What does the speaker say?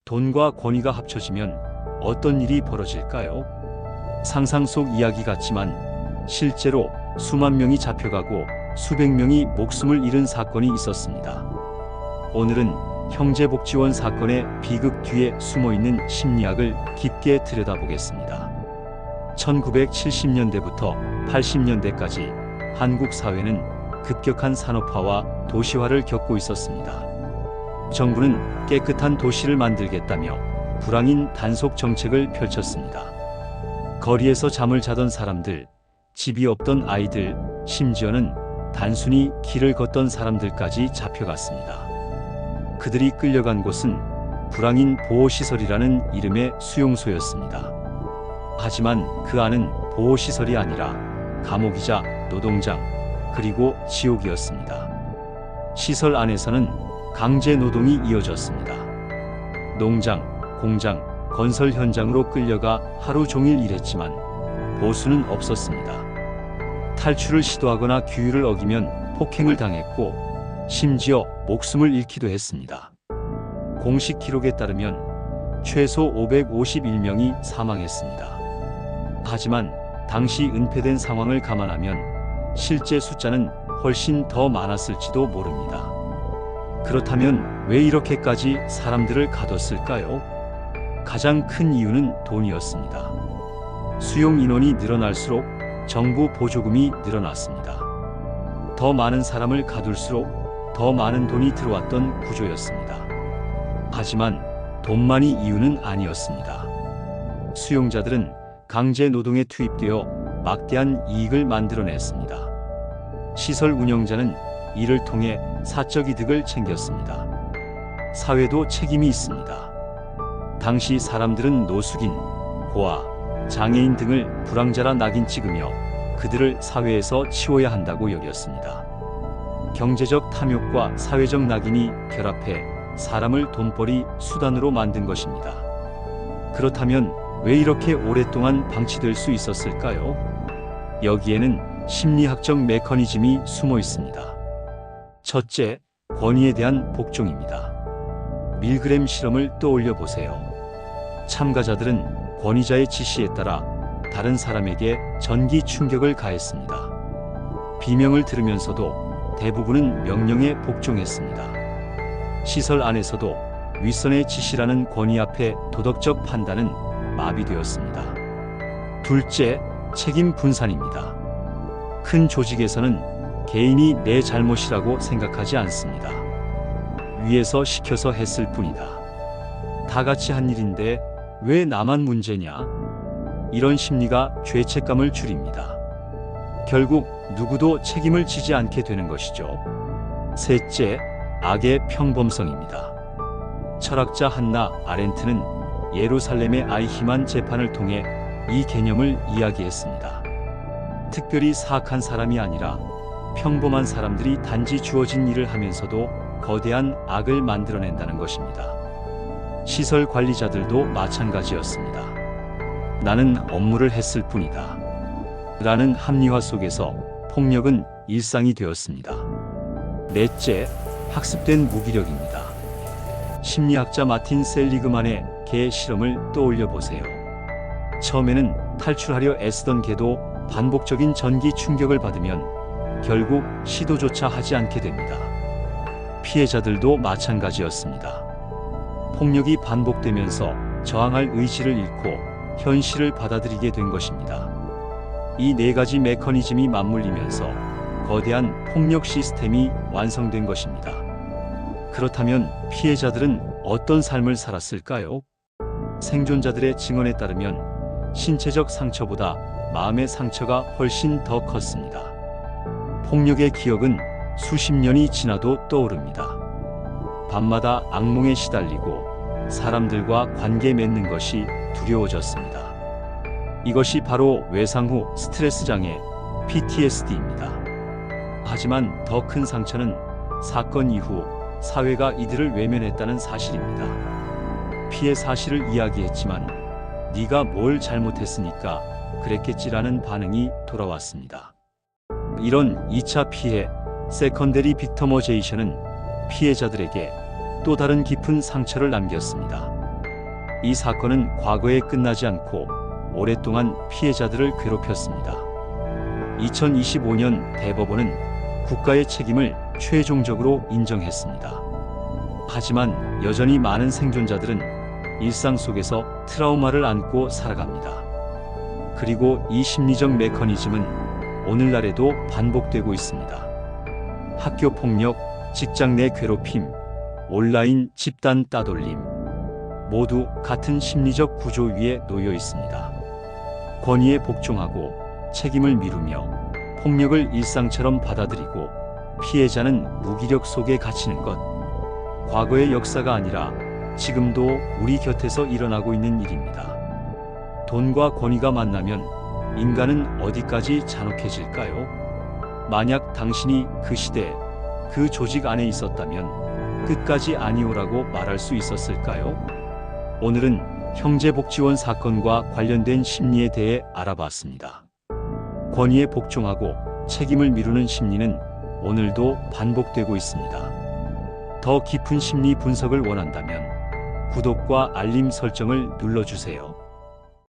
돈과 권위가 합쳐지면 어떤 일이 벌어질까요? 상상 속 이야기 같지만 실제로 수만 명이 잡혀가고 수백 명이 목숨을 잃은 사건이 있었습니다. 오늘은 형제복지원 사건의 비극 뒤에 숨어있는 심리학을 깊게 들여다보겠습니다. 1970년대부터 80년대까지 한국 사회는 급격한 산업화와 도시화를 겪고 있었습니다. 정부는 깨끗한 도시를 만들겠다며 불황인 단속 정책을 펼쳤습니다. 거리에서 잠을 자던 사람들, 집이 없던 아이들, 심지어는 단순히 길을 걷던 사람들까지 잡혀갔습니다. 그들이 끌려간 곳은 불황인 보호시설이라는 이름의 수용소였습니다. 하지만 그 안은 보호시설이 아니라 감옥이자 노동장, 그리고 지옥이었습니다. 시설 안에서는 강제 노동이 이어졌습니다. 농장, 공장, 건설 현장으로 끌려가 하루 종일 일했지만 보수는 없었습니다. 탈출을 시도하거나 규율을 어기면 폭행을 당했고 심지어 목숨을 잃기도 했습니다. 공식 기록에 따르면 최소 551명이 사망했습니다. 하지만 당시 은폐된 상황을 감안하면 실제 숫자는 훨씬 더 많았을지도 모릅니다. 그렇다면 왜 이렇게까지 사람들을 가뒀을까요? 가장 큰 이유는 돈이었습니다. 수용 인원이 늘어날수록 정부 보조금이 늘어났습니다. 더 많은 사람을 가둘수록 더 많은 돈이 들어왔던 구조였습니다. 하지만 돈만이 이유는 아니었습니다. 수용자들은 강제 노동에 투입되어 막대한 이익을 만들어냈습니다. 시설 운영자는 이를 통해 사적 이득을 챙겼습니다. 사회도 책임이 있습니다. 당시 사람들은 노숙인, 고아, 장애인 등을 불황자라 낙인 찍으며 그들을 사회에서 치워야 한다고 여겼습니다. 경제적 탐욕과 사회적 낙인이 결합해 사람을 돈벌이 수단으로 만든 것입니다. 그렇다면 왜 이렇게 오랫동안 방치될 수 있었을까요? 여기에는 심리학적 메커니즘이 숨어 있습니다. 첫째, 권위에 대한 복종입니다. 밀그램 실험을 떠올려 보세요. 참가자들은 권위자의 지시에 따라 다른 사람에게 전기 충격을 가했습니다. 비명을 들으면서도 대부분은 명령에 복종했습니다. 시설 안에서도 윗선의 지시라는 권위 앞에 도덕적 판단은 마비되었습니다. 둘째, 책임 분산입니다. 큰 조직에서는 개인이 내 잘못이라고 생각하지 않습니다. 위에서 시켜서 했을 뿐이다. 다 같이 한 일인데 왜 나만 문제냐? 이런 심리가 죄책감을 줄입니다. 결국 누구도 책임을 지지 않게 되는 것이죠. 셋째, 악의 평범성입니다. 철학자 한나 아렌트는 예루살렘의 아이히만 재판을 통해 이 개념을 이야기했습니다. 특별히 사악한 사람이 아니라 평범한 사람들이 단지 주어진 일을 하면서도 거대한 악을 만들어낸다는 것입니다. 시설 관리자들도 마찬가지였습니다. 나는 업무를 했을 뿐이다. 라는 합리화 속에서 폭력은 일상이 되었습니다. 넷째, 학습된 무기력입니다. 심리학자 마틴 셀리그만의 개 실험을 떠올려 보세요. 처음에는 탈출하려 애쓰던 개도 반복적인 전기 충격을 받으면 결국 시도조차 하지 않게 됩니다. 피해자들도 마찬가지였습니다. 폭력이 반복되면서 저항할 의지를 잃고 현실을 받아들이게 된 것입니다. 이 네 가지 메커니즘이 맞물리면서 거대한 폭력 시스템이 완성된 것입니다. 그렇다면 피해자들은 어떤 삶을 살았을까요? 생존자들의 증언에 따르면 신체적 상처보다 마음의 상처가 훨씬 더 컸습니다. 폭력의 기억은 수십 년이 지나도 떠오릅니다. 밤마다 악몽에 시달리고 사람들과 관계 맺는 것이 두려워졌습니다. 이것이 바로 외상 후 스트레스 장애 PTSD입니다. 하지만 더 큰 상처는 사건 이후 사회가 이들을 외면했다는 사실입니다. 피해 사실을 이야기했지만 네가 뭘 잘못했으니까 그랬겠지라는 반응이 돌아왔습니다. 이런 2차 피해, 세컨데리 빅터머제이션은 피해자들에게 또 다른 깊은 상처를 남겼습니다. 이 사건은 과거에 끝나지 않고 오랫동안 피해자들을 괴롭혔습니다. 2025년 대법원은 국가의 책임을 최종적으로 인정했습니다. 하지만 여전히 많은 생존자들은 일상 속에서 트라우마를 안고 살아갑니다. 그리고 이 심리적 메커니즘은 오늘날에도 반복되고 있습니다. 학교 폭력, 직장 내 괴롭힘, 온라인 집단 따돌림, 모두 같은 심리적 구조 위에 놓여 있습니다. 권위에 복종하고 책임을 미루며 폭력을 일상처럼 받아들이고 피해자는 무기력 속에 갇히는 것. 과거의 역사가 아니라 지금도 우리 곁에서 일어나고 있는 일입니다. 돈과 권위가 만나면 인간은 어디까지 잔혹해질까요? 만약 당신이 그 시대, 그 조직 안에 있었다면 끝까지 아니오라고 말할 수 있었을까요? 오늘은 형제복지원 사건과 관련된 심리에 대해 알아봤습니다. 권위에 복종하고 책임을 미루는 심리는 오늘도 반복되고 있습니다. 더 깊은 심리 분석을 원한다면 구독과 알림 설정을 눌러주세요.